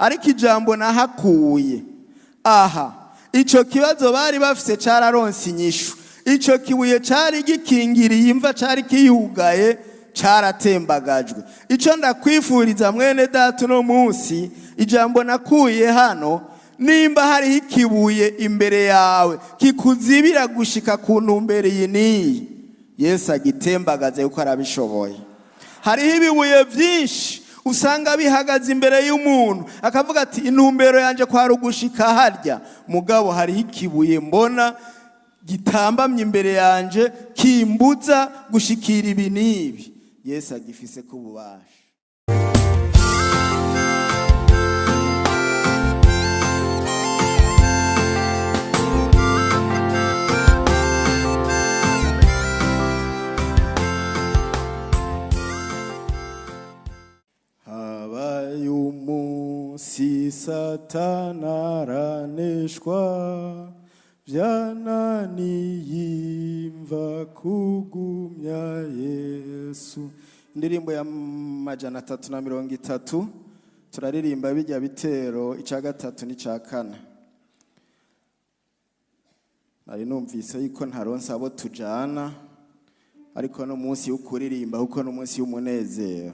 ariko ijambo nahakuye aha ico kibazo bari bafise cararonse inyishu. Ico kibuye cari gikingiriye imva cari kiyugaye caratembagajwe. Ico ndakwifuriza mwene data no munsi, ijambo nakuye hano, nimba hariho ikibuye imbere yawe kikuzibira gushika ku ntumbero iyi niyi, Yesu agitembagaze kuko arabishoboye. Hariho ibibuye vyinshi usanga bihagaze imbere y'umuntu akavuga ati intumbero yanje kwari ugushika harya, mugabo hariho ikibuye mbona gitambamye imbere yanje kimbuza gushikira ibi nibi. Yesu agifise ko ububasha. Habaye umunsi Satana araneshwa, vyananiye imva kugumya Yesu. Indirimbo ya 330 turaririmba bijya bitero ica gatatu n'ica kane. Nari numvise yuko ntaronsa abo tujana, ariko no munsi ukuririmba kuko no munsi y'umunezero.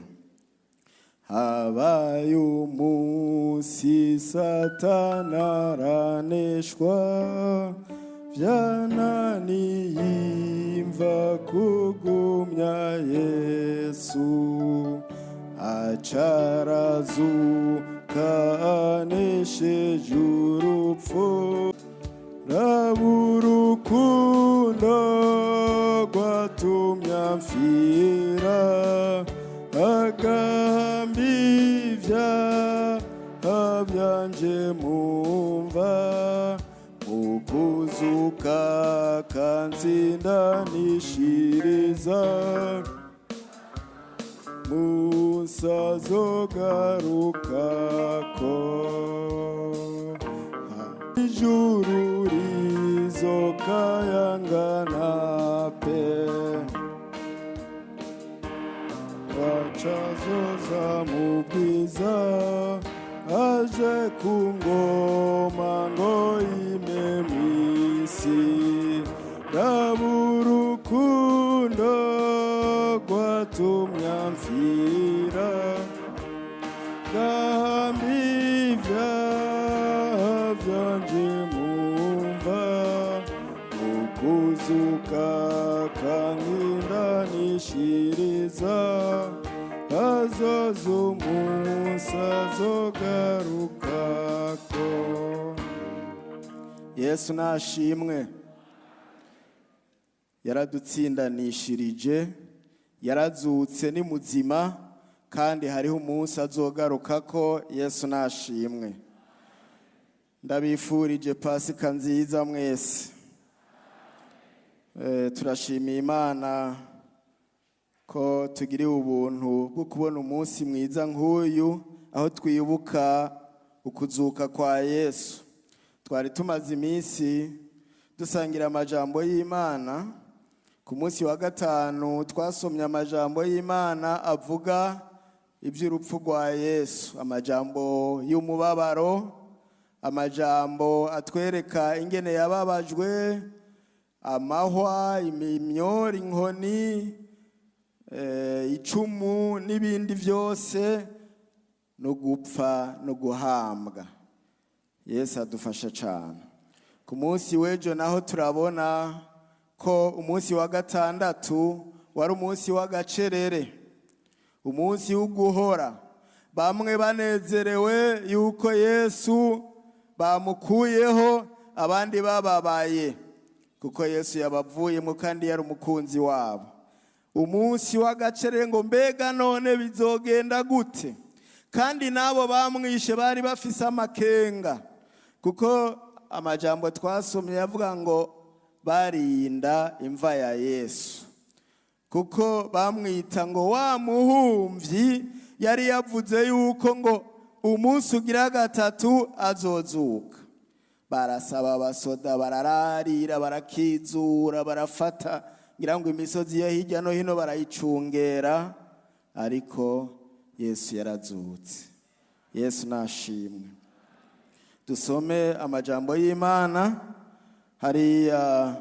Habaye umunsi Satana araneshwa, vyananiye imva kugumya Yesu. Acarazuka anesheje urupfu, raburukundo rwatumye amfira, agambivya avyanje mumva, ukuzuka kansindanishiriza, musazogarukako. Ijuru rizokayangana pe, wacazoza mubwiza, aje kungoma ngo ime mwisi. Raburukundo rwatumye amfira, gambivya vyanje mumva, ukuzuka kangindanishiriza, azoza umunsi azogarukako. Yesu nashimwe. Yaradutsindanishirije, yarazutse ni muzima, kandi hariho umunsi azogarukako. Yesu nashimwe. Ndabifurije Pasika nziza mwese. Turashimiye Imana ko tugiriye ubuntu bwo kubona umunsi mwiza nk'uyu, aho twibuka ukuzuka kwa Yesu. Twari tumaze iminsi dusangira amajambo y'Imana. Ku munsi wa gatanu twasomye amajambo y'Imana avuga iby'urupfu rwa Yesu, amajambo y'umubabaro, amajambo atwereka ingene yababajwe, amahwa, imimyori, inkoni, icumu n'ibindi byose, no gupfa no guhambwa. Yesu adufasha cyane. Ku munsi w'ejo naho turabona ko umunsi wa gatandatu wari umunsi w'agacerere, umunsi w'uguhora. Bamwe banezerewe yuko Yesu bamukuyeho, abandi bababaye kuko Yesu yabavuyemo kandi yari umukunzi wabo. Umunsi w'agacerere ngo mbega none bizogenda gute? Kandi nabo bamwishe bari bafise amakenga, kuko amajambo twasomye yavuga ngo barinda imva ya Yesu, kuko bamwita ngo wa muhumvyi yari yavuze yuko ngo umunsi ugira gatatu azozuka. Barasaba abasoda, barararira, barakizura, barafata ngira ngo imisozi ya hirya no hino barayicungera, ariko Yesu yarazutse. Yesu nashimwe. Dusome amajambo y'Imana hariya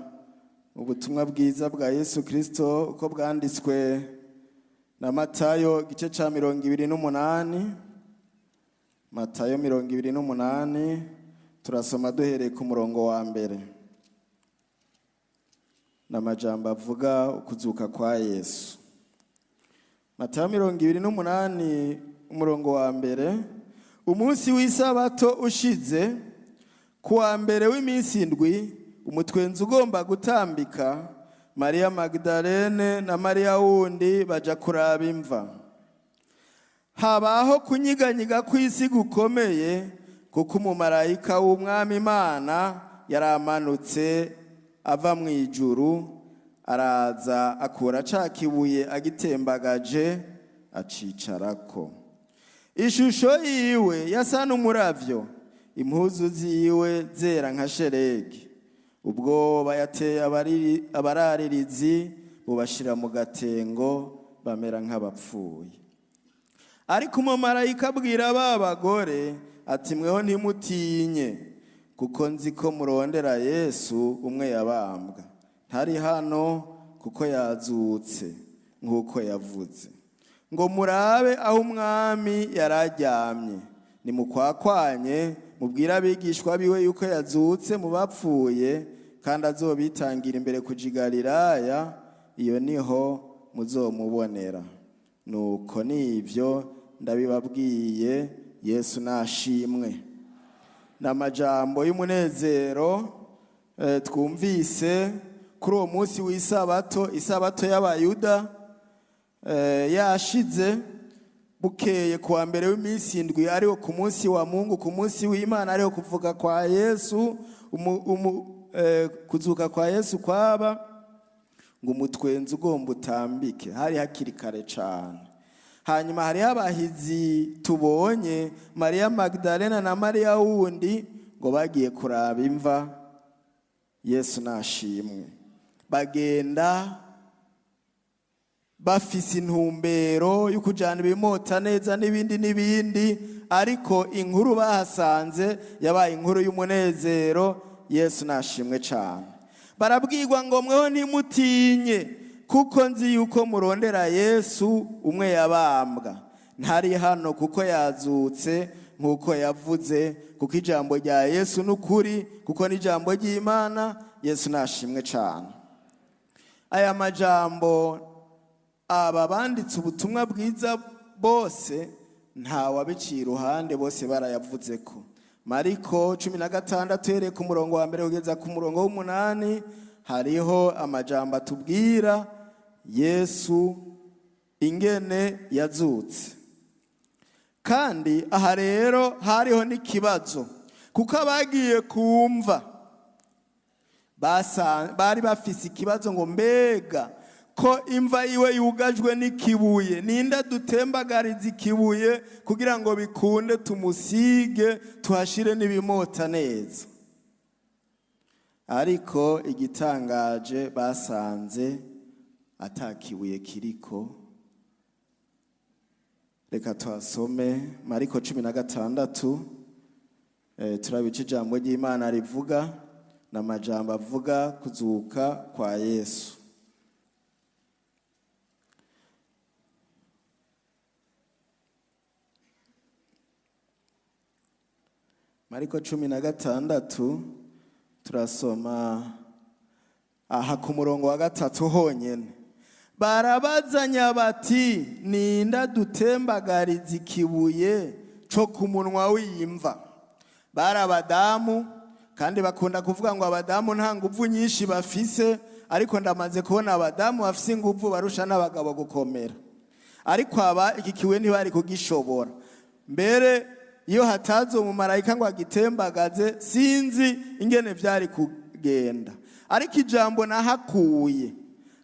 ubutumwa bwiza bwa Yesu Kristo uko bwanditswe na Matayo gice ca 28. Matayo 28 turasoma duhereye ku murongo wa mbere. N'amajambo avuga ukuzuka kwa Yesu. Matayo 28 umurongo wa mbere. Umunsi w'isabato ushize kuwa mbere w'iminsi indwi, umutwenzi ugomba gutambika, Maria Magdalene na Maria wundi baja kuraba imva. Habaho kunyiganyiga kw'isi gukomeye, kuko umumarayika w'umwami Imana yaramanutse ava mu ijuru, araza akura ca kibuye agitembagaje acicarako. Ishusho yiwe yasa n'umuravyo, impuzu ziwe zera nka shelegi. Ubwo bayateye abararirizi bubashira mu gatengo, bamera nk'abapfuye. Ariko umumarayika abwira ba bagore ati, mweho ntimutinye, kuko nzi ko murondera Yesu umwe yabambwa. Ntari hano, kuko yazutse nk'uko yavuze. Ngo murabe aho umwami yararyamye. Nimukwakwanye mubwira abigishwa biwe yuko yazutse mu bapfuye, kandi azobitangira imbere kuja i Galilaya, iyo niho muzomubonera. Nuko nivyo ndabibabwiye. Yesu nashimwe. N'amajambo y'umunezero twumvise kuri uwo munsi w'isabato, isabato y'Abayuda yashize. Bukeye kuwa mbere w'iminsi indwi, ariho ku munsi wa Mungu, ku munsi w'Imana, ariho kuvuka kwa Yesu, kuzuka kwa Yesu kwaba, ngo umutwenzi ugomba utambike. Hari hakiri kare cane. Hanyuma hariho abahizi tubonye, Maria Magdalena na Maria wundi, ngo bagiye kuraba imva. Yesu nashimwe. Bagenda bafise intumbero y'ukujana ibimota neza n'ibindi, ariko inkuru bahasanze yabaye inkuru y'umunezero. Yesu nashimwe cane. Barabwirwa ngo mweho ntimutinye, kuko nzi yuko murondera Yesu umwe yabambwa. Ntari hano, kuko yazutse nk'uko yavuze, kuko ijambo rya Yesu n'ukuri, kuko n'ijambo ry'Imana. Yesu nashimwe cane. Aya majambo aba banditse ubutumwa bwiza bose nta wabiciye iruhande, bose barayavuze ko. Mariko 16 hereye ku murongo wa mbere kugeza ku murongo w'8 hariho amajambo atubwira Yesu ingene yazutse. Kandi aha rero hariho n'ikibazo, kuko abagiye kumva bari bafise ikibazo ngo mbega ko imva yiwe yugajwe n'ikibuye, ninda dutembagariza ikibuye kugira ngo bikunde tumusige tuhashire n'ibimota neza. Ariko igitangaje basanze atakibuye kiriko. Reka tuhasome Mariko 16 turabica ijambo ry'Imana rivuga, n'amajambo avuga kuzuka kwa Yesu. Mariko 16 turasoma aha ku murongo wa 3 honyene. Barabazanya bati, ninda dutembagariza ikibuye co ku munwa w'imva. Bari abadamu, kandi bakunda kuvuga ngo abadamu nta nguvu nyinshi bafise, ariko ndamaze kubona abadamu bafise inguvu barusha n'abagabo gukomera. Ariko aba iki kibuye ntibari kugishobora. Mbere iyo hatazo umumarayika ngo agitembagaze, sinzi ingene vyari kugenda. Ariko ijambo nahakuye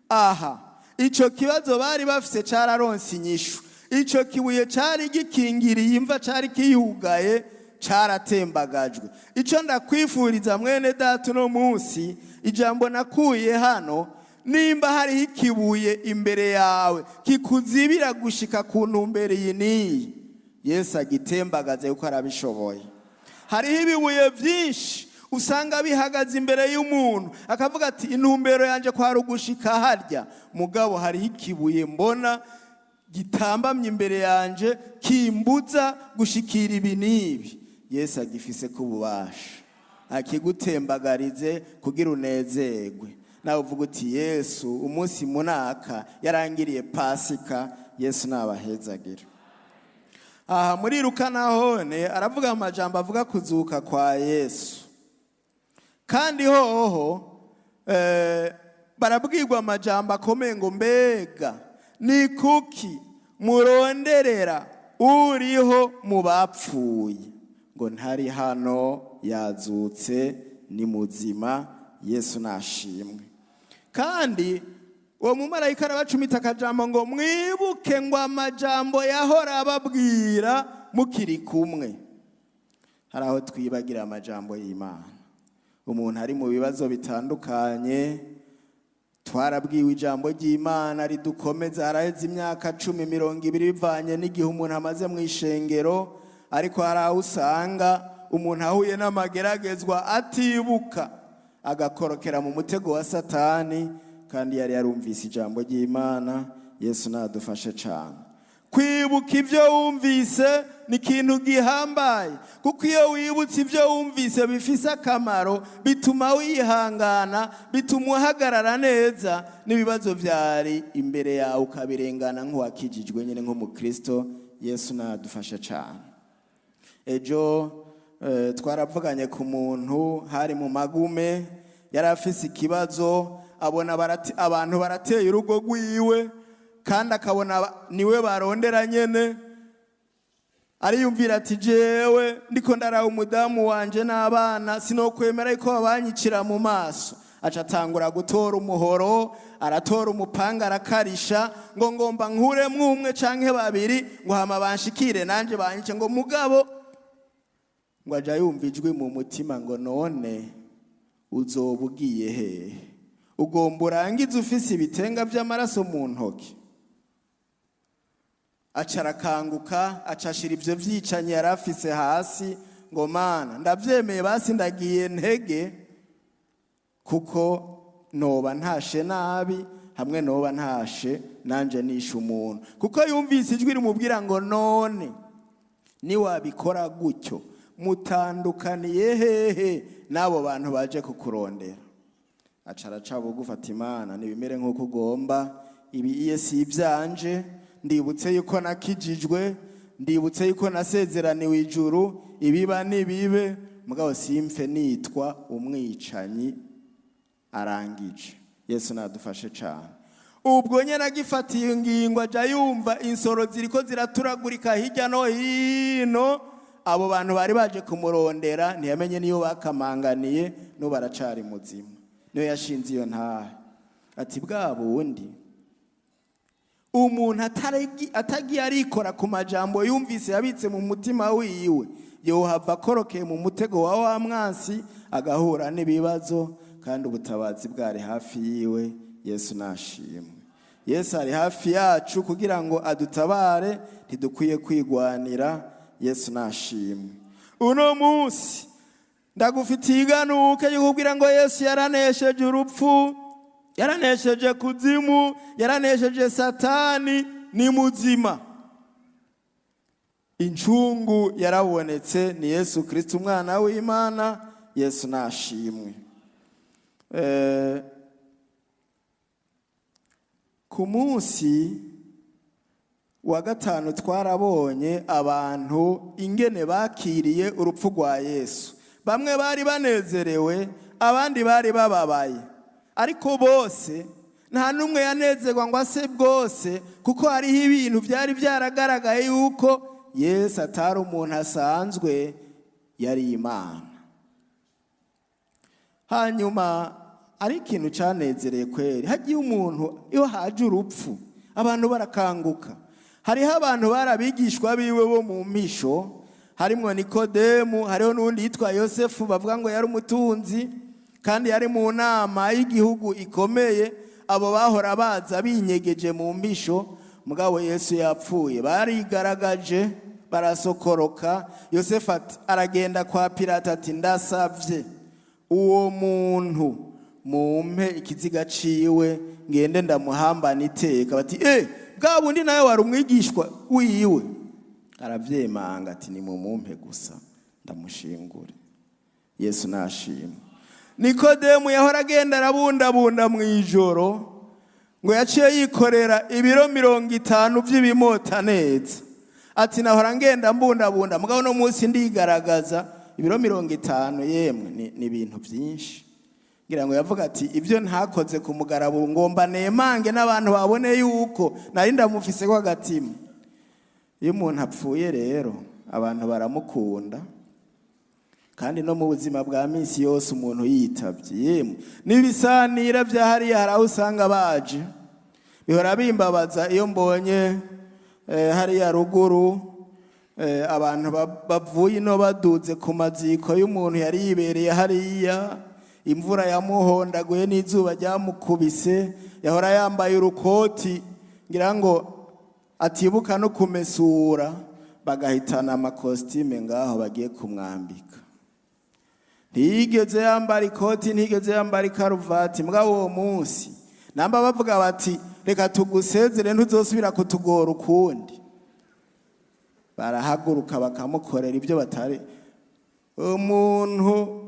aha, ico kibazo bari bafise cararonse inyishu. Ico kibuye cari gikingiriye imva, cari kiyugaye, caratembagajwe. Ico ndakwifuriza mwene data no munsi, ijambo nakuye hano, nimba hariho ikibuye imbere yawe kikuzibira gushika ku ntumbero iyi niyi, Yesu agitembagaze kuko arabishoboye. Hariho ibibuye byinshi usanga bihagaze imbere y'umuntu akavuga ati intumbero yanje kwari ugushika harya, mugabo hariho ikibuye mbona gitambamye imbere yanje kimbuza gushikira ibi n'ibi. Yesu agifise kububasha akigutembagarize kugira unezerwe. Nawe uvuga uti Yesu umunsi munaka yarangiriye Pasika. Yesu nabahezagira. Aha muri Luka nahone aravuga amajambo avuga kuzuka kwa Yesu. Kandi hoho barabwirwa amajambo akomeye ngo mbega ni kuki muronderera uriho mu bapfuye, ngo ntari hano yazutse ni muzima. Yesu nashimwe. Kandi uwo mumarayika arabacumita akajambo ngo mwibuke ngo amajambo yahora ababwira mukiri kumwe. Hari aho twibagira amajambo y'Imana. Umuntu ari mu bibazo bitandukanye, twarabwiwe ijambo ry'Imana ridukomeza. Haraheze imyaka 10-20 bivanye n'igihe umuntu amaze mu ishengero, ariko hari aho usanga umuntu ahuye n'amageragezwa atibuka, agakorokera mu mutego wa Satani, kandi yari yarumvise ijambo ry'Imana. Yesu nadufashe cyane. Kwibuka ibyo wumvise ni ikintu gihambaye, kuko iyo wibutse ibyo wumvise bifise akamaro, bituma wihangana, bituma uhagarara neza n'ibibazo byari imbere yawe ukabirengana nk'uwakijijwe nyine nk'umukristo. Yesu nadufashe cyane. Ejo twaravuganye ku muntu hari mu magume, yari afise ikibazo, abona abantu barateye urugo rwiwe, kandi akabona niwe barondera nyene. Ariyumvira ati jewe ndiko ndaraho umudamu wanje n'abana sinokwemera ko babanyicira mu maso. Aca atangura gutora umuhoro, aratora umupanga, arakarisha ngo ngomba nkuremwo umwe canke babiri ngo hama banshikire nanje banyice. Ngo mugabo ngo aja yumva ijwi mu mutima ngo none uzoba ugiye hehe? Ugomba urangize ufise ibitenga by'amaraso mu ntoki. Acarakanguka, acashira ivyo vyicanye yarafise hasi ngo Mana ndavyemeye basi ndagiye ntege, kuko noba ntashe nabi hamwe noba ntashe nanje nishe umuntu. Kuko yumvise ijwi rimubwira ngo none niwabikora gutyo mutandukaniye hehe n'abo bantu baje kukurondera. Acaraca bugufi ati Mana nibimere nk'uko ugomba, ibi Yesu ibyanje. Ndibutse yuko nakijijwe, ndibutse yuko nasezeraniwe ijuru, ibiba nibibe, mugabo simfe nitwa umwicanyi arangije. Yesu nadufashe cyane. Ubwo nyene agifatiye ingingo aja yumva insoro ziriko ziraturagurika hirya no hino. Abo bantu bari baje kumurondera ntiyamenye niyo bakamanganiye, no baracari muzima. Niyo yashinze iyo ntahe ati bwa bundi umuntu atagiye arikora ku majambo yumvise yabitse mu mutima wiwe, yohava akorokeye mu mutego wa mwansi agahura n'ibibazo, kandi ubutabazi bwari hafi yiwe. Yesu nashimwe. Yesu ari hafi yacu kugira ngo adutabare, ntidukwiye kwigwanira. Yesu nashimwe. Uno munsi ndagufitiye iganuke yukubwira ngo Yesu yaranesheje urupfu, yaranesheje kuzimu, yaranesheje Satani, ni muzima. Incungu yarabonetse, ni Yesu Kristo umwana w'Imana. Yesu nashimwe. Ku munsi wa gatanu twarabonye abantu ingene bakiriye urupfu rwa Yesu. Bamwe bari banezerewe, abandi bari bababaye, ariko bose nta numwe yanezerwa ngo ase bwose, kuko hariho ibintu byari byaragaragaye yuko Yesu atari umuntu asanzwe, yari Imana. Hanyuma ari ikintu cyanezereye kweri, hagiye umuntu iyo haje urupfu abantu barakanguka. Hariho abantu barabigishwa biwe bo mu misho, harimo Nikodemu, hariho n'undi yitwa Yosefu bavuga ngo yari umutunzi, kandi yari mu nama y'igihugu ikomeye. Abo bahora baza binyegeje mu mbisho, mugabo Yesu yapfuye barigaragaje barasokoroka. Yosefu aragenda kwa Pilato ati ndasavye uwo muntu mumpe ikiziga ciwe ngende ndamuhambana iteka. Bati bwa bundi nawe wari umwigishwa wiwe. Aravyemanga ati ni mumumpe gusa ndamushingure. Yesu nashimwe. Nikodemu yahora agenda arabundabunda mwijoro ngo yaciye yikorera ibiro 50 vy'ibimota neza. Ati nahora ngenda mbundabunda mugabo no munsi ndigaragaza ibiro 50 yemwe ni ibintu byinshi. Ngira ngo yavuga ati ibyo ntakoze ku mugarabo ngomba nemange n'abantu babone yuko nari ndamufise ko agatima. Iyo umuntu apfuye rero abantu baramukunda. Kandi no mu buzima bwa minsi yose umuntu yitavye yemwe nibisanira vya hariya haraho usanga baje. Bihora bimbabaza iyo mbonye hariya ruguru abantu bavuye no baduze ku maziko y'umuntu yari yibereye hariya, imvura yamuhondaguye n'izuba ryamukubise, yahora yambaye urukoti ngira ngo atibuka no kumesura, bagahitana amakostime ngaho bagiye kumwambika. Ntiyigeze yambara ikoti, ntiyigeze yambara ikaruvati. Mugabo uwo munsi namba bavuga bati reka tugusezere ntuzosubira kutugora ukundi, barahaguruka bakamukorera ibyo batari. Umuntu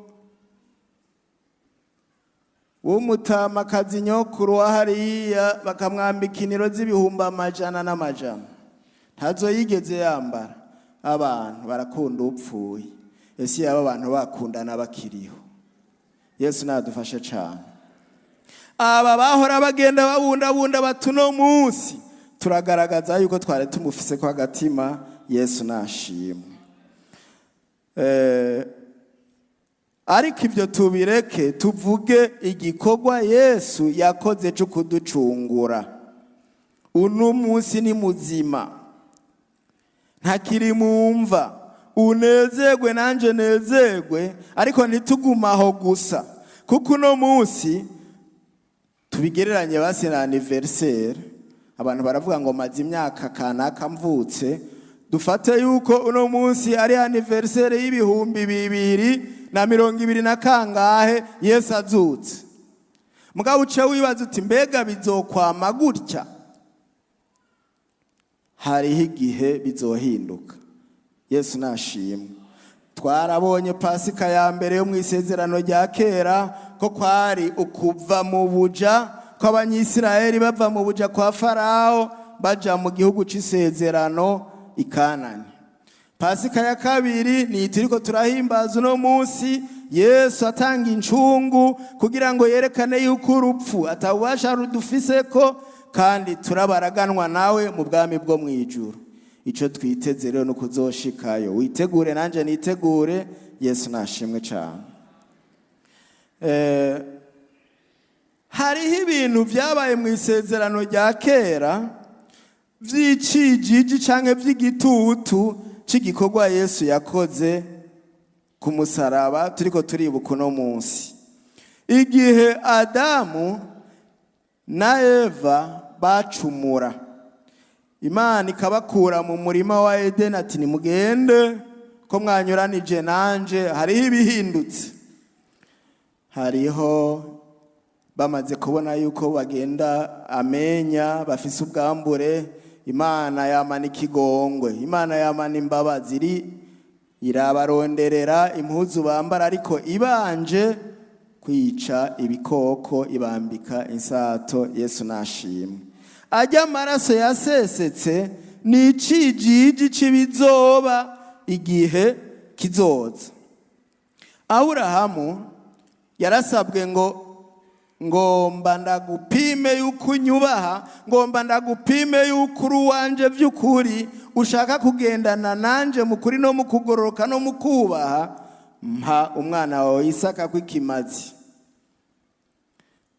w'umutamakazi nyokuru wa hariya bakamwambika iniro z'ibihumbi amajana n'amajana, ntazo yigeze yambara. Abantu barakunda upfuye. Ese yaba abantu bakundana bakiriho. Yesu nadufashe cyane. Aba bahora bagenda babundabunda batuno munsi turagaragaza yuko twari tumufise ko agatima. Yesu nashimwe. Ariko ibyo tubireke tuvuge igikorwa Yesu yakoze cyo kuducungura. Uno munsi ni muzima, ntakiri mumva. Unezegwe nanje nezegwe, ariko ntitugumaho gusa. Kuko uno munsi tubigereranye basi na anniversaire. Abantu baravuga ngo maze imyaka kanaka mvutse. Dufate yuko uno munsi ari anniversaire y'ibihumbi 2020 na kangahe Yesu azutse. Mugabo uce wibaza uti mbega bizokwama gutya? Hariho igihe bizohinduka. Yesu nashimwe. Twarabonye Pasika ya mbere yo mu isezerano rya kera ko kwari ukuva mu buja kw'Abanyisirayeli bava mu buja kwa Farao baja mu gihugu c'isezerano i Kanani. Pasika ya kabiri ni turiko turahimbaza uno munsi Yesu atanga incungu kugira ngo yerekane yuko urupfu atabubasha rudufiseko kandi turabaraganwa nawe mu bwami bwo mwijuru. Ico twiteze rero no kuzoshikayo. Witegure nanje nitegure. Yesu nashimwe cyane. Hariho ibintu byabaye mu isezerano rya kera vy'icijiji canke vy'igitutu c'igikorwa Yesu yakoze ku musaraba turiko turibuka uno munsi. Igihe Adamu na Eva bacumura, Imana ikabakura mu murima wa Edeni ati nimugende ko mwanyuranije nanje. Hariho ibihindutse. Hariho bamaze kubona yuko bagenda amenya bafise ubwambure. Imana yamana ikigongwe, Imana yamana imbabazi, irabaronderera impuzu bambara, ariko ibanje kwica ibikoko ibambika insato. Yesu nashimwe. Ajya amaraso yasesetse ni icijiji cibizoba igihe kizoza. Aburahamu yarasabwe ngo ngomba ndagupime yuko unyubaha, ngomba ndagupime yuko uri uwanje vy'ukuri, ushaka kugendana nanje mu kuri no mu kugororoka no mu kubaha, mpa umwana wawe Isaka kw'ikimazi.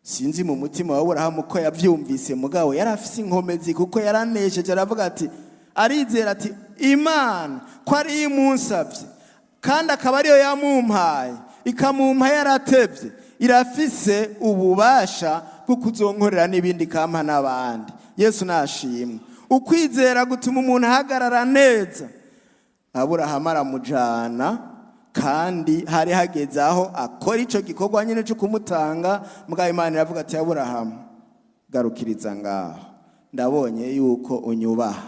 Sinzi mu mutima wa Aburahamu ko yavyumvise, mugabo yarafise inkomezi kuko yaranesheje. Aravuga ati arizera ati Imana ko ari imunsavye kandi akaba ariyo yamumpaye, ikamumpa yaratevye, irafise ububasha bwo kuzonkorera n'ibindi kampa n'abandi. Yesu nashimwe. Ukwizera gutuma umuntu ahagarara neza Aburahamu aramujana, kandi hari hageze aho akora ico gikorwa nyine cyo kumutanga. Mugabo Imana iravuga ati Aburahamu, garukiriza ngaho, ndabonye yuko unyubaha,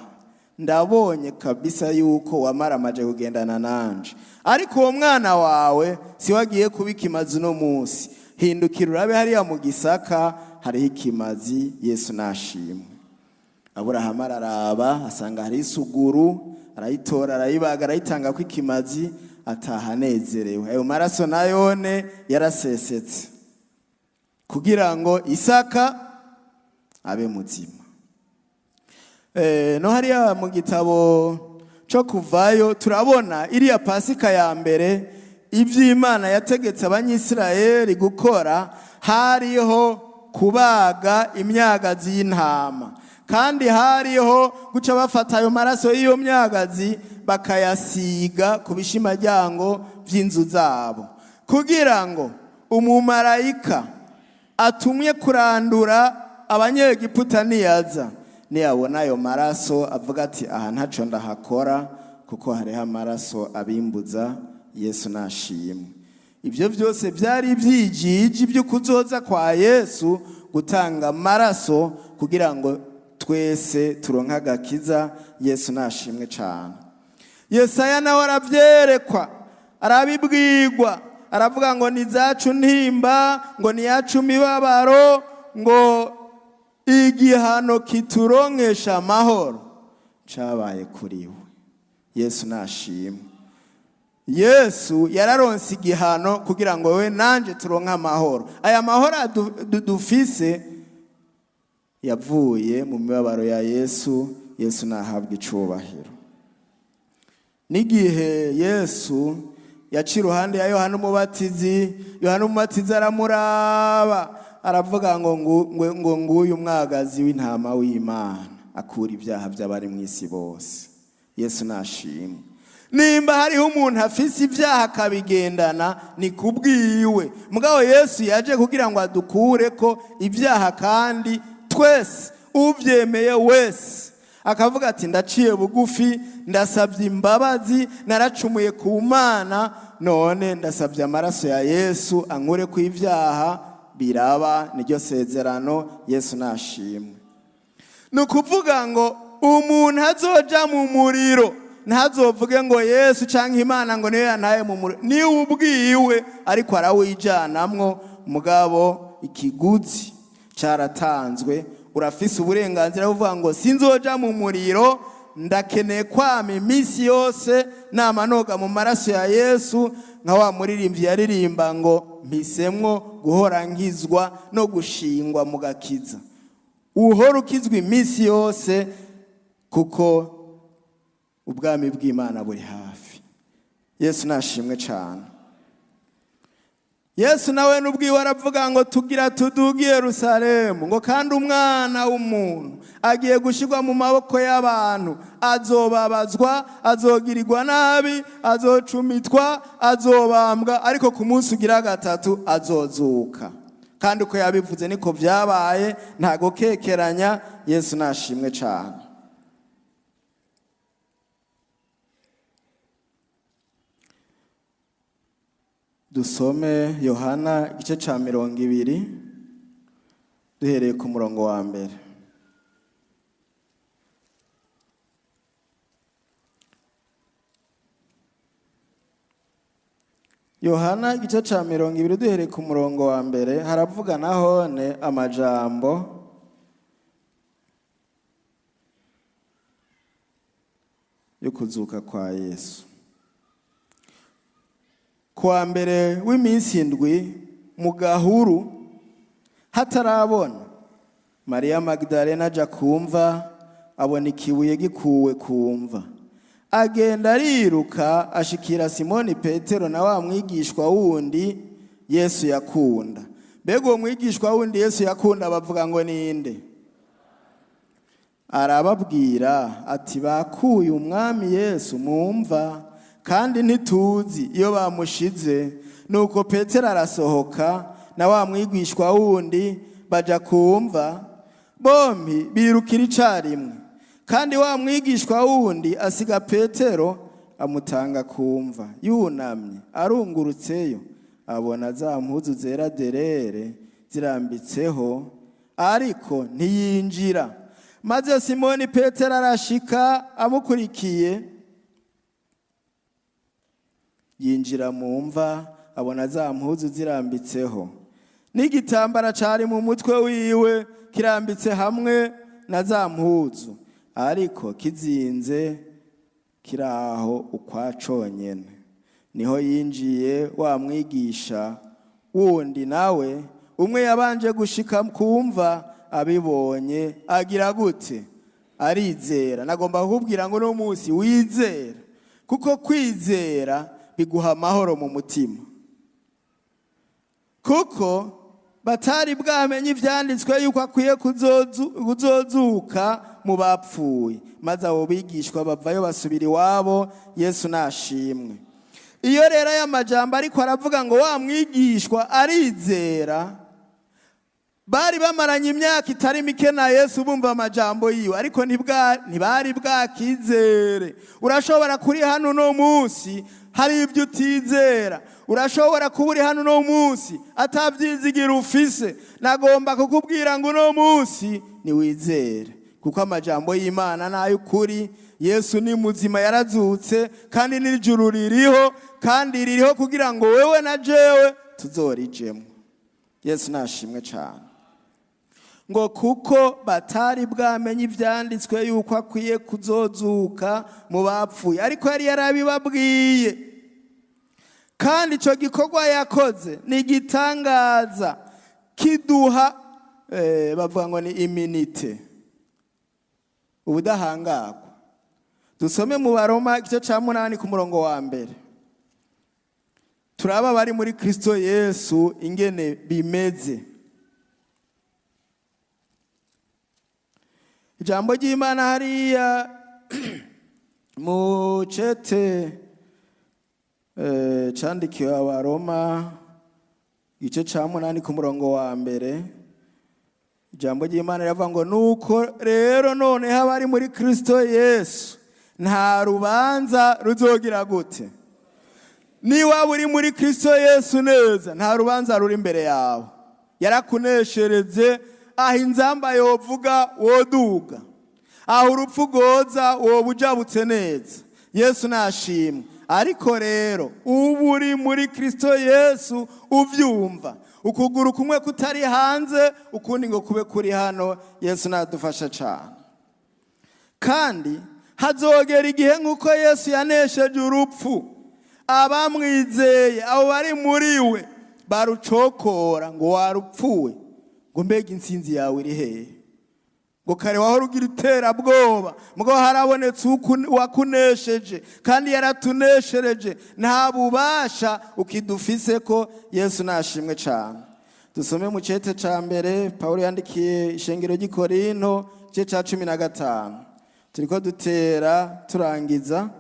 ndabonye kabisa yuko wamaramaje kugendana nanje, ariko uwo mwana wawe si wagiye kubika imazi no munsi. Hindukira urabe hariya mu gisaka, hariho ikimazi. Yesu nashimwe. Aburahamu araraba asanga hari isuguru, arayitora, arayibaga, arayitanga ko ikimazi, ataha anezerewe. Ayo maraso nayone yarasesetse kugira ngo Isaka abe muzima. No hariya mu gitabo cyo Kuvayo turabona iriya Pasika ya mbere ivy'Imana yategetse abanyisirayeli gukora, hariho kubaga imyagazi y'intama, kandi hariho guca bafata ayo maraso y'iyo myagazi bakayasiga ku bishimaryango vy'inzu zabo, kugira ngo umumarayika atumye kurandura abanyegiputa niyaza, niyabona ayo maraso avuga ati aha ntaco ndahakora, kuko hariho amaraso abimbuza. Yesu nashimwe. Ivyo vyose vyari ivyijiji byo kuzoza kwa Yesu gutanga amaraso kugira ngo twese turonka agakiza. Yesu nashimwe cyane. Yesaya nawe aravyerekwa, arabibwirwa, aravuga ngo nizacu ntimba, ngo niyacu mibabaro, ngo igihano kituronkesha amahoro cabaye kuri we. Yesu nashimwe. Yesu yararonse igihano kugira ngo we nanje turonka amahoro. Aya mahoro dufise yavuye mu mibabaro ya Yesu. Yesu nahabwa icubahiro. Nigihe Yesu yaci iruhande ya Yohana Umubatizi, Yohana Umubatizi aramuraba, aravuga ngo nguyu mwagazi w'intama w'Imana akura ibyaha by'abari mu isi bose. Yesu nashimwe. Nimba hariho umuntu afise ibyaha akabigendana ni kubwiwe, mugabo Yesu yaje kugira ngo adukure ko ibyaha, kandi twese uvyemeye wese akavuga ati ndaciye bugufi, ndasabye imbabazi, naracumuye ku Mana, none ndasabye amaraso ya Yesu ankure ku ibyaha, biraba niryo sezerano. Yesu nashimwe. Nukuvuga ngo umuntu azoja mu muriro ntazovuge ngo Yesu canke Imana ngo niyo yantaye mu muriro, ni ubwiwe ariko arawijanamwo. Mugabo ikiguzi caratanzwe, urafise uburenganzira buvuga ngo sinzoja mu muriro, ndakeneye kwama iminsi yose namanoga mu maraso ya Yesu, nka wa muririmbyi yaririmba ngo mpisemwo guhora nkizwa no gushingwa mu gakiza. Uhora ukizwa iminsi yose, kuko ubwami bw'Imana buri hafi. Yesu nashimwe cyane. Yesu nawe nubwiwe aravuga ngo tugira tuduge Yerusalemu, ngo kandi umwana w'umuntu agiye gushirwa mu maboko y'abantu, azobabazwa, azogirirwa nabi, azocumitwa, azobambwa, ariko ku munsi ugira gatatu azozuka. Kandi uko yabivuze niko vyabaye, ntago kekeranya. Yesu nashimwe cyane. Dusome Yohana igice ca 20 duhereye ku murongo wa mbere. Yohana igice ca 20 duhereye ku murongo wa mbere, haravuga nahone amajambo yo kuzuka kwa Yesu. Kwa mbere w'iminsi indwi mu gahuru hatarabona, Mariya Magdalena aja kumva, abona ikibuye gikuwe kumva, agenda ariruka ashikira Simoni Petero na wa mwigishwa wundi Yesu yakunda. Mbega uwo mwigishwa wundi Yesu yakunda bavuga ngo ninde? Arababwira ati bakuye umwami Yesu mumva, kandi ntituzi iyo bamushize. Nuko Petero arasohoka na wa mwigishwa wundi baja kumva, bombi birukira icarimwe. Kandi wa mwigishwa wundi asiga Petero amutanga kumva. Yunamye arungurutseyo abona za mpuzu zera derere zirambitseho, ariko ntiyinjira. Maze Simoni Petero arashika amukurikiye, yinjira mu mva abona za mpuzu zirambitseho, n'igitambara cari mu mutwe wiwe kirambitse hamwe na za mpuzu, ariko kizinze kiraho ukwaconyene. Niho yinjiye wa mwigisha wundi nawe, umwe yabanje gushika kumva, abibonye agira gute? Arizera. Nagomba kukubwira ngo no munsi wizera, kuko kwizera biguha amahoro mu mutima. Kuko batari bwamenye ivyanditswe yuko akwiye kuzozuka mu bapfuye, maze abo bigishwa bavayo basubira iwabo. Yesu nashimwe. Iyo rero aya majambo ariko aravuga ngo wa mwigishwa arizera, bari bamaranye imyaka itari mike na Yesu bumva amajambo yiwe, ariko ntibari bwakizere. Urashobora kuri hano no munsi hari ibyo utizera, urashobora kuba uri hano no munsi atavyizigira ufise. Nagomba kukubwira ngo no munsi ni wizere, kuko amajambo y'Imana nayo ukuri. Yesu ni muzima, yarazutse, kandi n'ijuru ririho, kandi ririho kugira ngo wewe na jewe tuzorijemwo. Yesu nashimwe cyane. Ngo kuko batari bwamenye ivyanditswe yuko akwiye kuzozuka mu bapfuye, ariko yari yarabibabwiye. Kandi ico gikorwa yakoze ni gitangaza kiduha bavuga ngo ni iminite, ubudahangarwa. Dusome mu Baroma igice ca 8 ku murongo wa mbere. Turaba bari muri Kristo Yesu ingene bimeze. Ijambo ry'Imana hariya mu cete candikiwe Abaroma igice ca 8 ku murongo wa mbere. Ijambo ry'Imana riravuga ngo nuko rero none habari muri Kristo Yesu nta rubanza ruzogira gute? Niba uri muri Kristo Yesu neza, nta rubanza ruri imbere yawe. Yarakuneshereze, aho inzamba yovuga woduga, aho urupfu goza wobujabutse neza. Yesu nashimwe. Ariko rero ubu uri muri Kristo Yesu uvyumva, ukuguru kumwe kutari hanze, ukundi ngo kube kuri hano. Yesu nadufasha cyane. Kandi hazogera igihe nk'uko Yesu yanesheje urupfu, abamwizeye abo bari muri we barucokora ngo warupfuwe, ngo mbega intsinzi yawe iri hehe? Ngo kare wahora ugira iterabwoba, mugo harabonetse wakunesheje, kandi yaratuneshereje, nta bubasha ukidufise ko. Yesu nashimwe cyane. Dusome mu cete ca mbere Paulo yandikiye ishengero ry'Ikorinto igice ca 15. Turiko dutera turangiza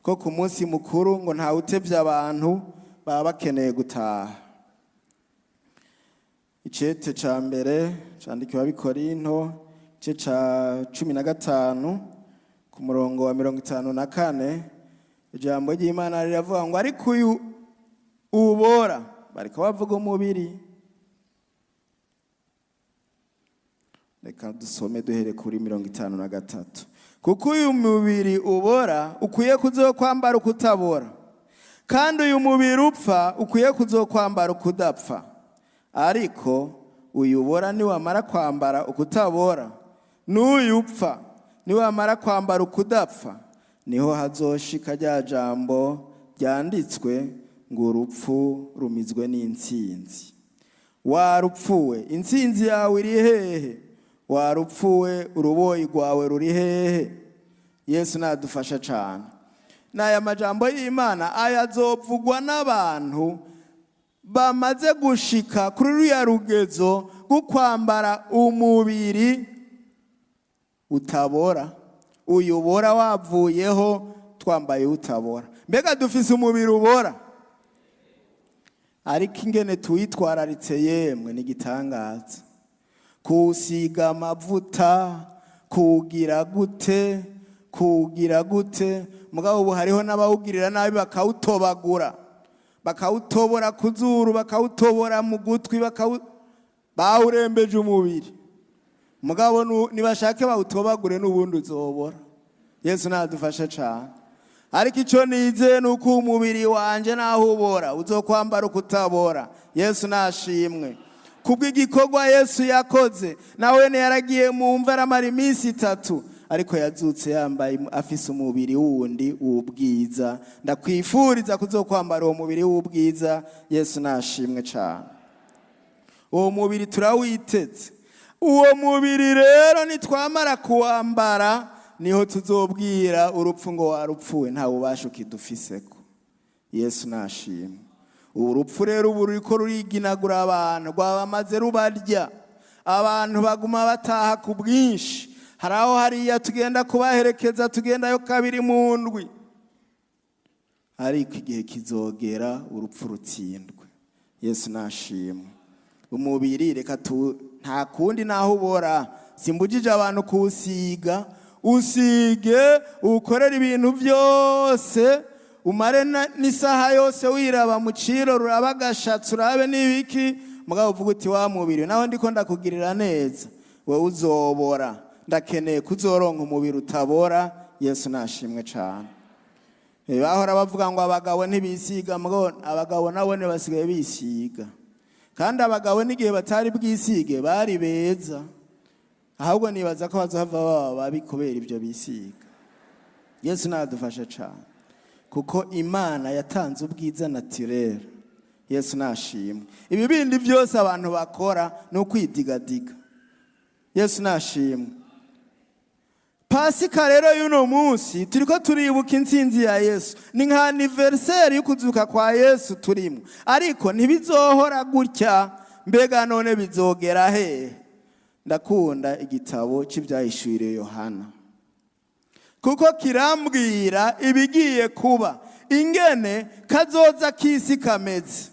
ko ku munsi mukuru ngo nta utevye abantu baba bakeneye gutaha. Icete ca mbere candikiwe Abikorinto igice ca 15 ku murongo wa 54. Ijambo ry'Imana riravuga ngo ariko uyu ubora, bariko bavuga umubiri. Reka dusome duhere kuri 53. Kuko uyu mubiri ubora ukwiye kuzokwambara ukutabora, kandi uyu mubiri upfa ukwiye kuzokwambara ukudapfa. Ariko uyu ubora ni wamara kwambara ukutabora, n'uyu upfa ni wamara kwambara ukudapfa, niho hazoshika rya jambo ryanditswe ngo urupfu rumizwe n'intsinzi. Warupfuwe, intsinzi yawe iri hehe? Warupfuwe, uruboyi rwawe ruri hehe? Yesu nadufasha cyane. N'aya majambo y'Imana ayazovugwa n'abantu bamaze gushika kuri ruya rugezo rwo kwambara umubiri utabora. Uyu ubora wavuyeho, twambaye utabora. Mbega dufise umubiri ubora, ariko ingene tuwitwararitse yemwe ni gitangaza. Kusiga amavuta, kugira gute, kugira gute, mugabo ubu hariho n'abawugirira nabi bakawutobagura, bakawutobora ku zuru, bakawutobora mu gutwi, bawurembeje umubiri. Mugabo nibashake bawutobagure n'ubundi uzobora. Yesu nadufashe cyane. Ariko icyo nize nuko umubiri wanje naho ubora uzokwambara ukutabora. Yesu nashimwe. Kubw'igikorwa Yesu yakoze, nawe ne yaragiye mu mva aramara iminsi 3, ariko yazutse yambaye afise umubiri wundi w'ubwiza. Ndakwifuriza kuzokwambara uwo mubiri w'ubwiza. Yesu nashimwe cyane. Uwo mubiri turawiteze. Uwo mubiri rero nitwamara kuwambara niho tuzobwira urupfu ngo warupfuwe nta bubasha ukidufiseko. Yesu nashimwe. Urupfu rero ubu ruriko ruriginagura abantu, rwabamaze rubarya. Abantu baguma bataha ku bwinshi. Haraho hariya tugenda kubaherekeza, tugendayo 2 mu ndwi. Ariko igihe kizogera urupfu rutsindwe. Yesu nashimwe. Umubiri reka nta kundi naho ubora, simbujije abantu kuwusiga. Usige, ukorera ibintu byose, umare n'isaha yose wiraba mu ciro, ruraba agashatsi, urabe n'ibiki, mugabo uvuga uti wa mubiri naho ndiko ndakugirira neza, wowe uzobora. Ndakeneye kuzoronka umubiri utabora. Yesu nashimwe cyane. Bahora bavuga ngo abagabo ntibisiga, mugabo abagabo nabone basigaye bisiga. Kandi abagabo n'igihe batari bwisige bari beza. Ahubwo nibaza ko bazava baba babi kubera ibyo bisiga. Yesu nadufashe cyane. Kuko Imana yatanze ubwiza naturel. Yesu nashimwe. Ibi bindi byose abantu bakora no kwidigadiga. Yesu nashimwe. Pasika rero y'uno munsi turiko turibuka intsinzi ya Yesu. Ni nka anniversaire y'ukuzuka kwa Yesu turimo. Ariko ntibizohora gutya, mbega none bizogera he? Ndakunda igitabo cy'ibyahishuriye Yohana. Kuko kirambwira ibigiye kuba, ingene kazoza kisi kameze.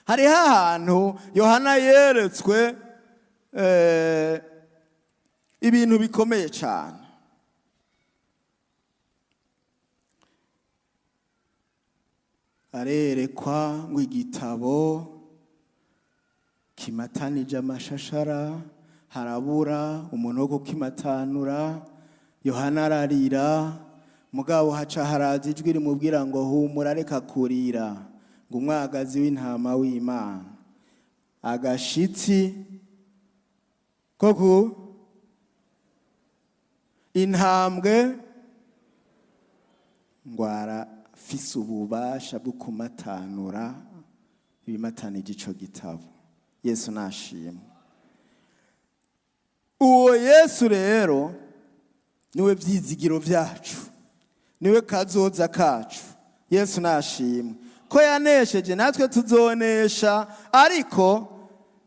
Hari ahantu Yohana yeretswe ibintu bikomeye cyane. Arerekwa ngo igitabo kimatanije amashashara, harabura umuntu wo kukimatanura. Yohana ararira, mugabo haca haraza ijwi rimubwira ngo humura, reka kurira, ngo umwagazi w'intama w'Imana agashitsi koko intambwe ngwara fise ububasha bwo kumatanura ibimatanije ico gitabo. Yesu nashimwe. Uwo Yesu rero niwe vyizigiro vyacu, niwe kazoza kacu. Yesu nashimwe. Ko yanesheje natwe tuzonesha. Ariko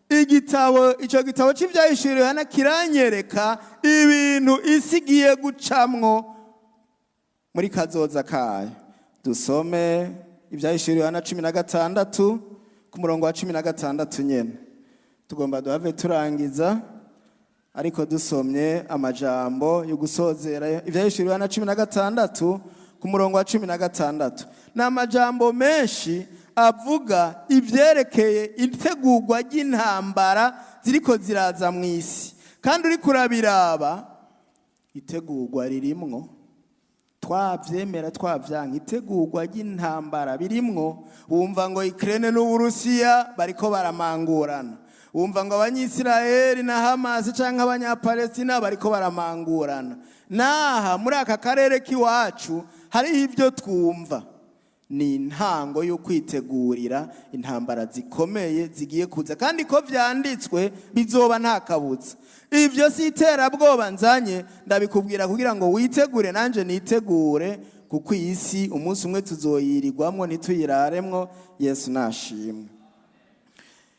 ico gitabo cy'ivyahishuriwe Yohana kiranyereka ibintu isigiye gucamwo muri kazoza kayo. Dusome ivyahishuriwe Yohana 16 ku murongo wa 16 nyene. Tugomba duhave turangiza, ariko dusomye amajambo yo gusozera ivyahishuriwe Yohana 16 ku murongo wa 16. N'amajambo menshi avuga ivyerekeye itegurwa ry'intambara ziriko ziraza mu isi. Kandi uri kurabiraba itegurwa ririmwo, twavyemera twavyanka, itegurwa ry'intambara birimwo. Wumva ngo Ukraine n'Uburusiya bariko baramangurana, wumva ngo abanyisirayeli na Hamas canke abanyapalestina bariko baramangurana. Naha muri aka karere k'iwacu hari ivyo twumva. Ni intango yo kwitegurira intambara zikomeye zigiye kuza, kandi ko vyanditswe bizoba nta kabuza. Ivyo si iterabwoba nzanye, ndabikubwira kugira ngo witegure nanje nitegure, kuko isi umunsi umwe tuzoyirirwamwo ntituyiraremwo. Yesu nashimwe.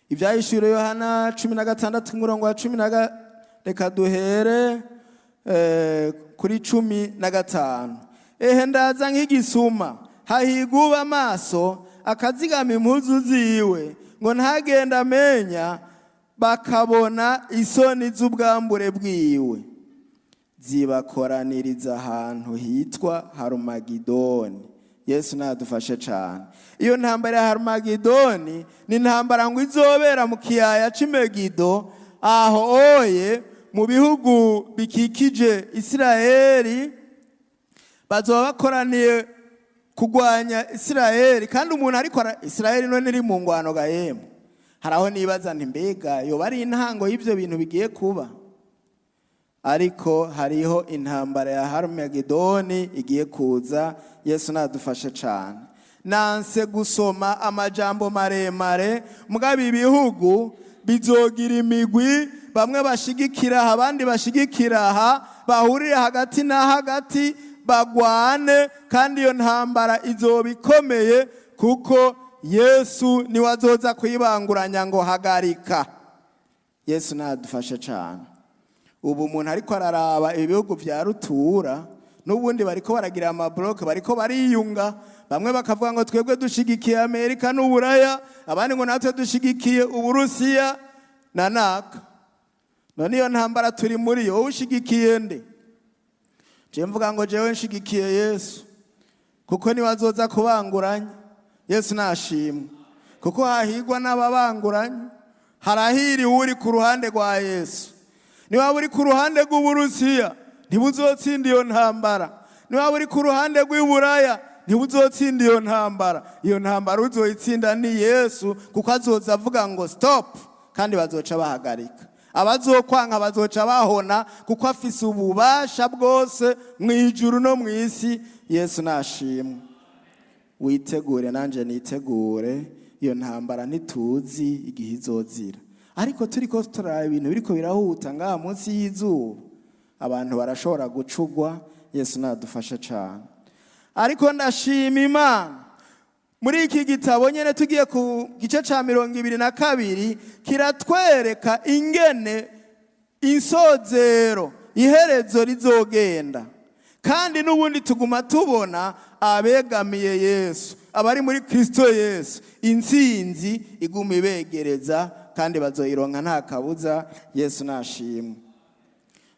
Ivyahishuriwe Yohana 16 umurongo wa 10, reka duhere kuri 15. Ehe ndaza nk'igisuma, hahiguba amaso akazigama impuzu ziwe, ngo ntagenda amenya, bakabona isoni z'ubwambure bwiwe. zibakoraniriza ahantu hitwa Harumagidoni. Yesu nadufashe cyane. Iyo ntambara ya Harumagidoni ni ntambara ngo izobera mu kiyaya c'Imegido, aho oye mu bihugu bikikije Isirayeli. Bazoba bakoraniye kugwanya Isirayeli, kandi umuntu ariko Isirayeli none iri mu ngwano ga yemwe. Haraho nibaza nti mbega yo bari intango y'ivyo bintu bigiye kuba. Ariko hariho intambara ya Harumagedoni igiye kuza. Yesu nadufashe cyane. Nanse gusoma amajambo maremare, mugabe ibihugu bizogira imigwi, bamwe bashigikira abandi bashigikira, bahurire hagati na hagati bagwane, kandi iyo ntambara izoba ikomeye, kuko Yesu niwe azoza kuyibanguranya ngo hagarika. Yesu nadufashe cyane. Ubu umuntu ariko araraba ibihugu vya rutura, n'ubundi bariko baragira amabloke, bariko bariyunga. Bamwe bakavuga ngo twebwe dushigikiye Amerika n'Uburaya, abandi ngo natwe dushigikiye Uburusiya na naka. None iyo ntambara turi muri yo, ushigikiye nde? Je mvuga ngo jewe nshigikiye Yesu, kuko niwe azoza kubanguranya. Yesu nashimwe, kuko hahigwa n'ababanguranya. Harahiri uri ku ruhande rwa Yesu. Niba uri ku ruhande rw'Uburusiya, ntibuzotsinda iyo ntambara. Niba uri ku ruhande rw'Uburaya, ntibuzotsinda iyo ntambara. Iyo ntambara uzoyitsinda ni Yesu, kuko azoza avuga ngo stop, kandi bazoca bahagarika. Abazokwanga bazoca bahona, kuko afise ububasha bwose mu ijuru no mu isi. Yesu nashimwe. Witegure nanje nitegure, iyo ntambara ntituzi igihe izozira. Ariko turiko turaba ibintu biriko birahuta ngaha munsi y'izuba, abantu barashobora gucugwa. Yesu nadufashe cyane. Ariko ndashima Imana, muri iki gitabo nyene tugiye ku gice ca 22 kiratwereka ingene insozero, iherezo rizogenda. Kandi n'ubundi tuguma tubona abegamiye Yesu, abari muri Kristo Yesu, intsinzi iguma ibegereza, kandi bazoyironka nta kabuza. Yesu nashimwe.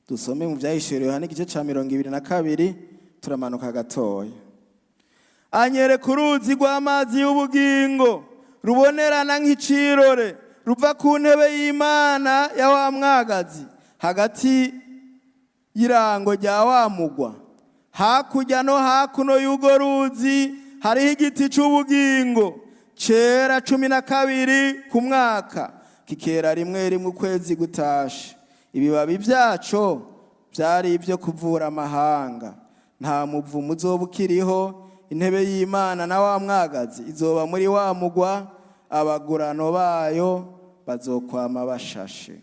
Dusome mu vyahishuriwe Yohana igice ca 22, turamanuka gatoya. Anyereka uruzi rw'amazi y'ubugingo, rubonerana nk'icirore, ruva ku ntebe y'Imana ya wa mwagazi, hagati y'irango rya wa mugwa. Hakurya no hakuno y'ugo ruzi hariho igiti c'ubugingo, cera 12 ku mwaka, kikera rimwe rimwe ukwezi gutashe. Ibibabi vyaco vyari ivyo kuvura amahanga. Nta muvumo uzoba ukiriho. Intebe y'Imana na wa mwagazi izoba muri wa mugwa. Abagurano bayo bazokwama bashashe.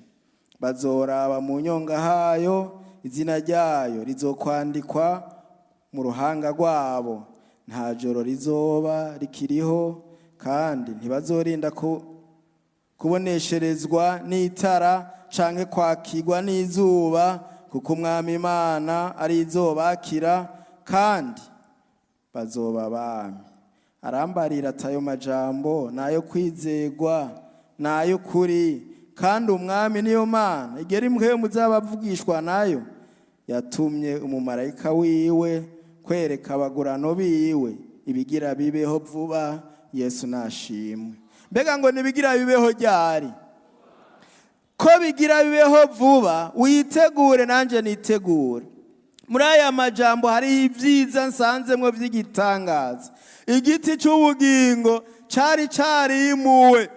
Bazoraba mu nyonga hayo, izina ryayo rizokwandikwa mu ruhanga rwabo. Nta joro rizoba rikiriho, kandi ntibazorinda kubonesherezwa n'itara canke kwakirwa n'izuba, kuko Umwami Imana ari izobakira, kandi bazoba abami. Arambarira atayo majambo nayo kwizegwa, nayo kuri, kandi Umwami niyo Mana igera imwe muzabavugishwa nayo. Yatumye umumarayika wiwe kwereka abagurano biwe ibigira bibeho vuba. Yesu nashimwe. Mbega ngo nibigira bibeho ryari? Ko bigira bibeho vuba, witegure nanje nitegure. Muri aya majambo hari ibyiza nsanzemwe vy'igitangaza. Igiti c'ubugingo cari carimuwe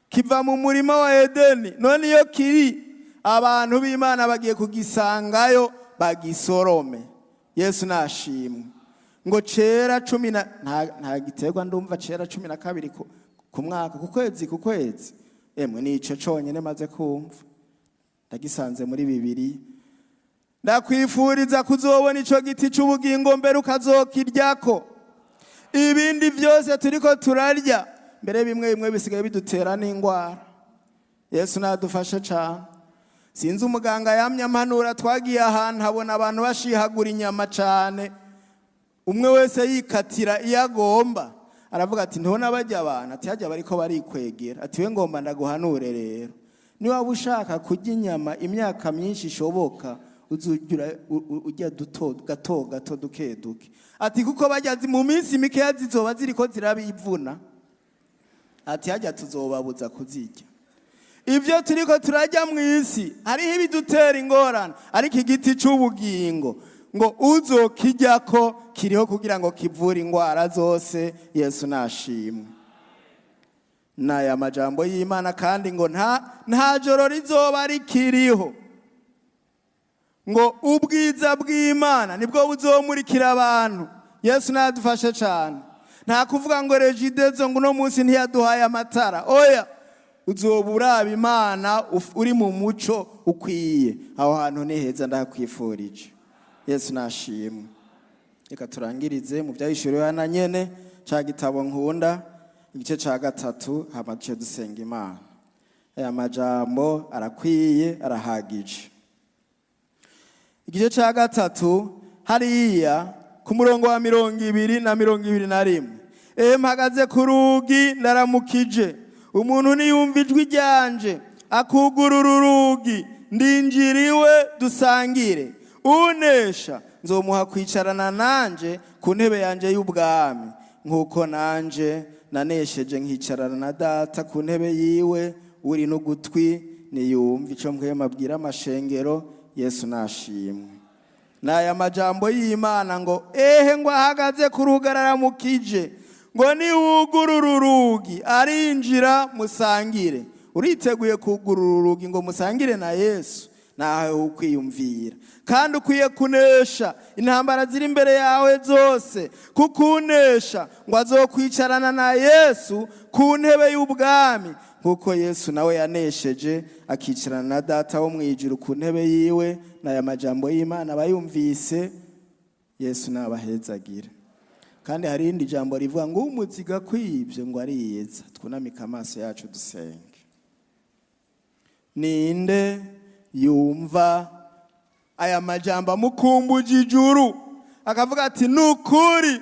kiva mu murima wa Edeni, none iyo kiri abantu b'Imana bagiye kugisangayo bagisorome. Yesu nashimwe. Ngo cera 10 nta giterwa ndumva cera 12 ku mwaka, ku kwezi. Emwe nico conyene maze kumva, ndagisanze muri Bibiliya. Ndakwifuriza kuzobona ico giti c'ubugingo, mbere ukazokiryako. Ibindi vyose turiko turarya, mbere bimwe bimwe bisigaye bidutera n'ingwara. Yesu nadufashe cyane. Sinzi umuganga yamye ampanura, twagiye ahantu habona abantu bashihagura inyama cyane, umwe wese yikatira iyo agomba. Aravuga ati ntibona bajya abantu, ati hajya bariko barikwegera, ati we ngomba ndaguhanure rero, niba ushaka kurya inyama imyaka myinshi ishoboka, uzugira ujya gato gato duke duke. Ati kuko bajyazi mu minsi mikeya zizoba ziriko zirabivuna. Ati hajya tuzobabuza kuzirya. Ivyo turiko turajya mu isi hariho ibidutera ingorane, ariko igiti c'ubugingo ngo uzokijyako kiriho kugira ngo kivure ingwara zose. Yesu nashimwe. Naya majambo y'Imana kandi ngo nta joro rizoba rikiriho, ngo ubwiza bw'Imana nibwo buzomurikira abantu. Yesu nadufashe cyane. Nta kuvuga ngo regidezo ngo no munsi ntiyaduhaye amatara. Oya, uzoba uraba Imana uri mu muco ukwiye. Aho hantu ni heza ndakwifurije. Yesu nashimwe. Reka turangirize mu byahishuriwe na nyene ca gitabo nkunda igice ca 3 hamace dusenga Imana. Aya majambo arakwiye arahagije. Igice ca 3 hariya ku murongo wa 220 na 221. Mpagaze ku rugi ndaramukije, umuntu niyumva ijwi ryanje akugurura urugi, ndinjiriwe dusangire. Unesha nzomuha kwicarana nanje ku ntebe yanje y'ubwami, nkuko nanje nanesheje nkicarana na data ku ntebe yiwe. Uri n'ugutwi niyumva ico mbwiye mabwira amashengero. Yesu nashimwe. Naya majambo y'Imana ngo ngo ahagaze ku rugarara mukije, ngo niwugurura urugi arinjira musangire. Uriteguye kugurura urugi ngo musangire na Yesu? Nawe ukwiyumvira kandi ukwiye kunesha intambara ziri imbere yawe zose, kukunesha ngo azokwicarana na Yesu ku ntebe y'ubwami, nkuko Yesu nawe yanesheje akicarana na data wo mwijuru ku ntebe yiwe. Naya majambo y'Imana bayumvise. Yesu nabahezagira. Kandi hari indi jambo rivuga ngo umuziga kwivyo ngo ariyeza. Twunamika amaso yacu dusenge. Ninde yumva aya majambo mukumbuje ijuru akavuga ati nukuri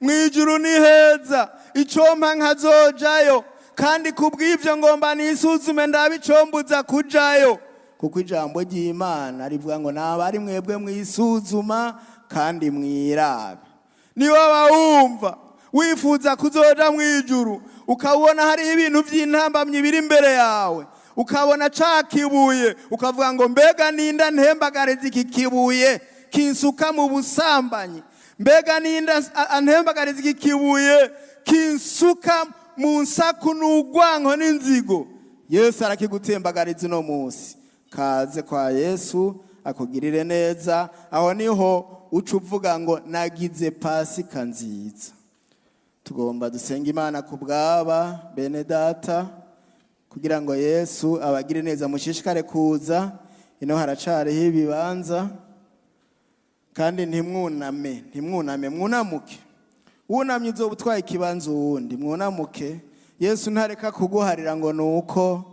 mwijuru ni heza, icompa nkazojayo, kandi kubw'ivyo ngomba nisuzume ndabicombuza kujayo. Kuko ijambo ry'Imana rivuga ngo nabari mwebwe mwisuzuma kandi mwirabe. Niba wumva wifuza kuzoja mwijuru, ukabona hari ibintu by'intambamye biri imbere yawe, ukabona ca kibuye, ukavuga ngo mbega ninda ntembagariza iki kibuye kinsuka mu busambanyi, mbega ninda ntembagariza iki kibuye kinsuka mu nsaku n'ugwanko n'inzigo. Yesu arakigutembagariza no munsi. Kaze kwa Yesu akugirire neza. Aho niho uca uvuga ngo nagize Pasika nziza. Tugomba dusenga Imana ku bwaba bene data kugira ngo Yesu abagire neza. Mushishikare kuza, ino haracariho ibibanza, kandi ntimwuname mwunamuke. Wunamye uzoba utwaye ikibanza uwundi, mwunamuke. Yesu ntareka kuguharira ngo nuko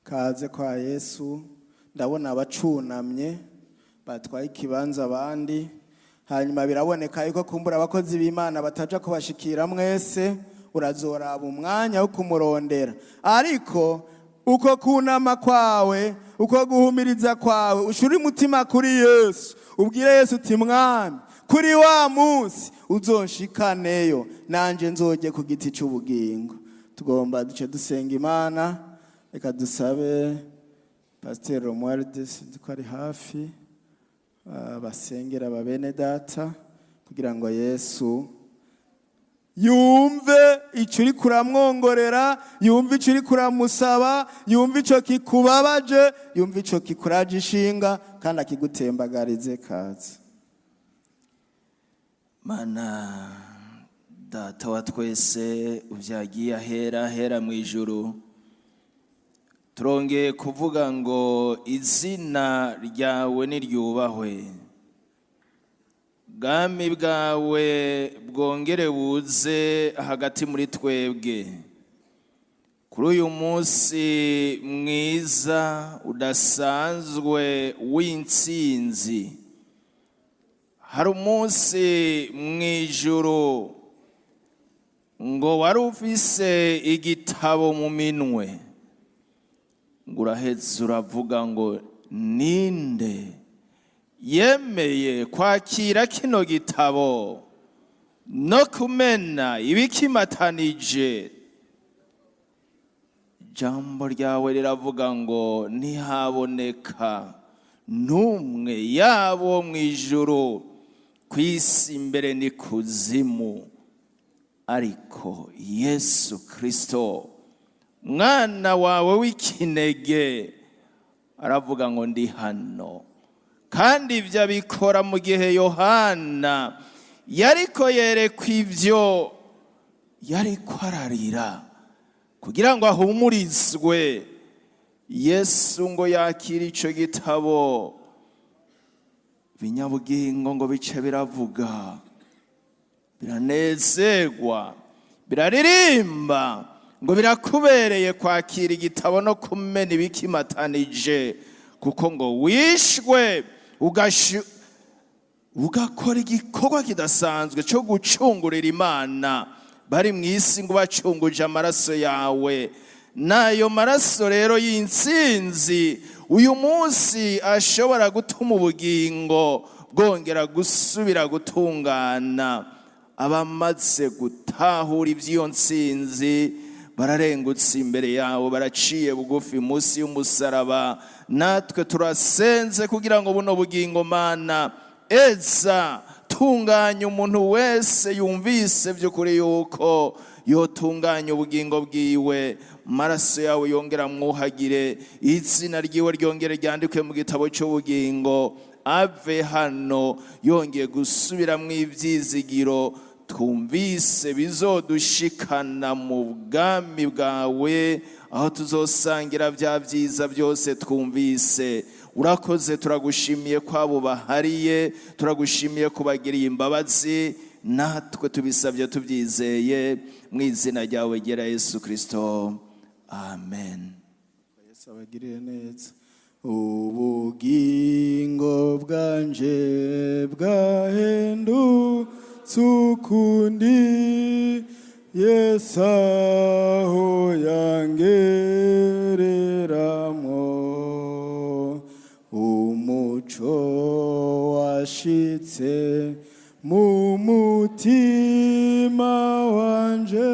kaze kwa Yesu. Ndabona abacunamye batwaye ikibanza abandi, hanyuma biraboneka yuko kumbura abakozi b'Imana bataja kubashikira mwese. Urazoraba umwanya wo kumurondera, ariko uko kunama kwawe, uko guhumiriza kwawe, ushuri mutima kuri Yesu. Ubwire Yesu uti mwami, kuri wa munsi uzonshikaneyo, nanje nzoje ku giti c'ubugingo. Tugomba duce dusenga Imana. Reka dusabe Pasteur Romualdis ko ari hafi basengera babene data kugira ngo Yesu yumve icyo uri kuramwongorera, yumve icyo uri kuramusaba, yumve icyo kikubabaje, yumve icyo kikuraje ishinga, kandi akigutembagarize. Kaze Mana data wa twese uvyagiye ahera mu ijuru, turongeye kuvuga ngo izina ryawe niryubahwe, bwami bwawe bwongere buze hagati muri twebwe. Kuri uyu munsi mwiza udasanzwe w'intsinzi, hari umunsi mwijuru ngo wari ufise igitabo mu minwe, ngo uraheze uravuga ngo ninde yemeye kwakira kino gitabo no kumena ibikimatanije. Ijambo ryawe riravuga ngo ntihaboneka n'umwe yabo mu ijuru, ku isi imbere ni kuzimu, ariko Yesu Kristo mwana wawe w'ikinege aravuga ngo ndi hano. Kandi ibyo abikora mu gihe Yohana yariko yerekwa ivyo, yariko ararira kugira ngo ahumurizwe. Yesu ngo yakira ico gitabo, binyabugingo ngo bice biravuga, biranezerwa, biraririmba ngo birakubereye kwakira igitabo no kumena ibikimatanije, kuko ngo wishwe ugakora igikorwa kidasanzwe cyo gucungurira Imana bari mu isi, ngo bacunguje amaraso yawe. N'ayo maraso rero y'intsinzi uyu munsi ashobora gutuma ubugingo bwongera gusubira gutungana. Abamaze gutahura iby'iyo ntsinzi bararengutse imbere yawe, baraciye bugufi munsi y'umusaraba. Natwe turasenze kugira ngo buno bugingo Mana eza tunganya umuntu wese yumvise by'ukuri yuko yotunganya ubugingo bwiwe, maraso yawe yongera mwuhagire, izina ryiwe ryongere ryandikwe mu gitabo cy'ubugingo, ave hano yongeye gusubira mu ibyizigiro twumvise bizodushikana mu bwami bwawe, aho tuzosangira bya byiza byose twumvise. Urakoze, turagushimiye ko abo bahariye, turagushimiye kubagiriye imbabazi, natwe tubisabye tubyizeye mu izina ryawe gera Yesu Kristo, amen. Yesu abagirire neza. Ubugingo bwanje bwahindutse ukundi, Yesu aho yangereramo, umuco washitse mu mutima wanje,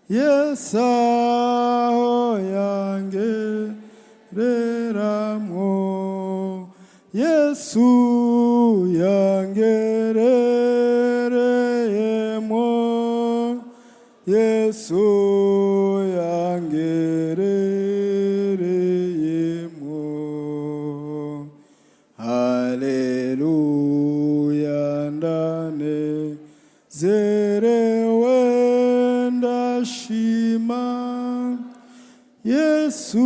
Yesu aho yangereramo, Yesu yangerereyemo, Yesu yangerereyemo. Haleluya, ndanezerewe ndashima, Yesu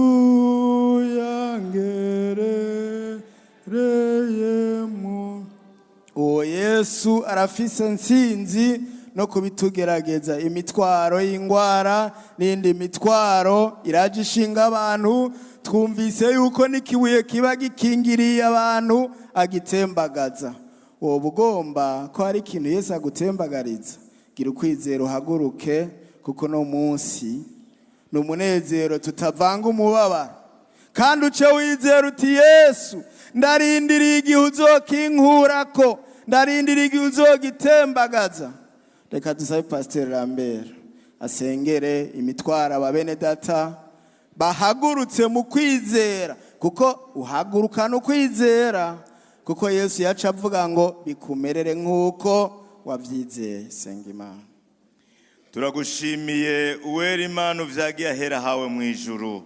yangerereyemo. Uwo Yesu arafise ntsinzi no kubitugerageza. Imitwaro y'ingwara n'indi mitwaro iraje ishinga abantu. Twumvise yuko n'ikibuye kiba gikingiriye abantu agitembagaza. Wowe ugomba ko hari ikintu Yesu agutembagariza, gira ukwizera uhaguruke, kuko no munsi ni umunezero tutavanga umubabaro. Kandi uce wizera uti Yesu ndarindiriye igihe uzokinkurako, ndarindiriye igihe uzogitembagaza. Reka dusabe Pasteur Lambert asengere imitwaro ababene data bahagurutse mu kwizera, kuko uhaguruka no kwizera, kuko Yesu yaca avuga ngo bikumerere nk'uko wavyizeye. Senga Imana. Turagushimiye uwera Imana uvyagiye ahera hawe mu ijuru.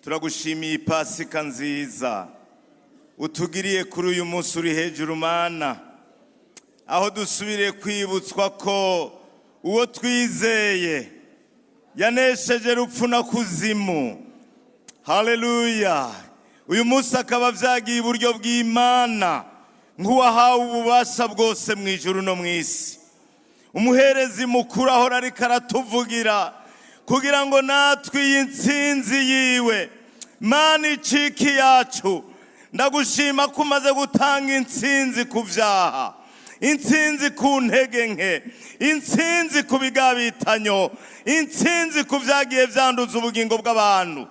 Turagushimiye Pasika nziza utugiriye kuri uyu munsi uri hejuru Mana, aho dusubire kwibutswa ko uwo twizeye yanesheje rupfu na kuzimu. Haleluya. Uyu munsi akaba vyagiye iburyo bw'Imana nk'uwahawe ububasha bwose mu ijuru no mu isi. Umuherezi mukuru ahora ariko aratuvugira kugira ngo natwe iyi ntsinzi yiwe Mana iciki yacu. Ndagushima ko umaze gutanga intsinzi ku vyaha, intsinzi ku ntege nke, intsinzi ku bigabitanyo, intsinzi ku vyagiye vyanduza ubugingo bw'abantu.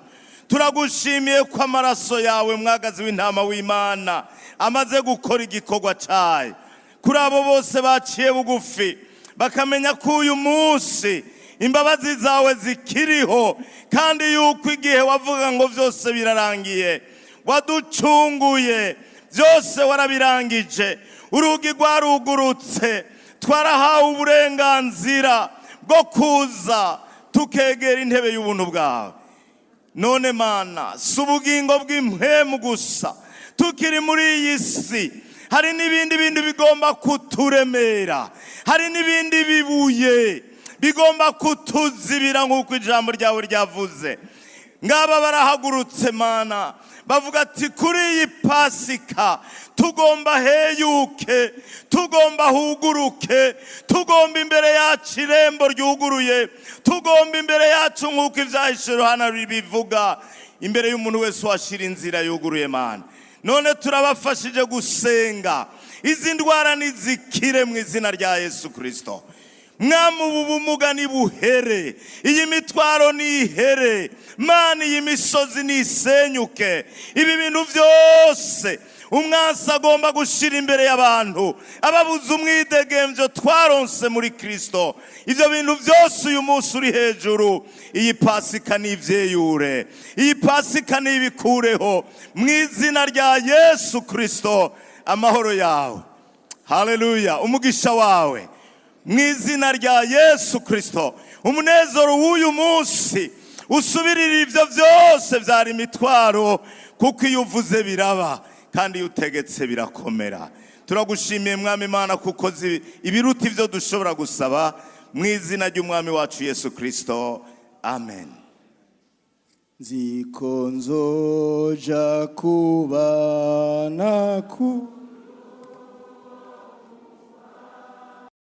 Turagushimiye ko amaraso yawe mwagazi w'intama w'Imana amaze gukora igikorwa cayo kuri abo bose baciye bugufi, bakamenya ko uyu munsi imbabazi zawe zikiriho, kandi yuko igihe wavuga ngo vyose birarangiye, waducunguye, byose warabirangije, urugi rwarugurutse, twarahawe uburenganzira bwo kuza tukegera intebe y'ubuntu bwawe. None Mana, si ubugingo bw'impwemu gusa tukiri muri iyi si, hari n'ibindi bintu bigomba kuturemera, hari n'ibindi bibuye bigomba kutuzibira nk'uko ijambo ryawe ryavuze. Ngaba barahagurutse Mana, bavuga ati kuri iyi Pasika tugomba heyuke, tugomba huguruke, tugomba imbere yacu irembo ryuguruye, tugomba imbere yacu nk'uko ivyahishuro hano bivuga, imbere y'umuntu wese washira inzira yuguruye Mana. None turabafashije gusenga, izi ndwara nizikire mu izina rya Yesu Kristo. Mwami, ubu bumuga nibuhere, iyi mitwaro nihere Mana, iyi misozi nisenyuke, ibi bintu vyose umwansi agomba gushira imbere y'abantu, ababuze umwidegemvyo twaronse muri Kristo, ivyo bintu vyose uyu munsi uri hejuru. Iyi Pasika nivyeyure, iyi Pasika nibikureho mu izina rya Yesu Kristo. Amahoro yawe, haleluya, umugisha wawe mu izina rya Yesu Kristo, umunezero w'uyu munsi usubirira ivyo vyose vyari imitwaro, kuko iyo uvuze biraba kandi iyo utegetse birakomera. Turagushimiye Mwami Imana kuko ibiruta ivyo dushobora gusaba, mu izina ry'Umwami wacu Yesu Kristo, amen. Nziko nzoja kubana ku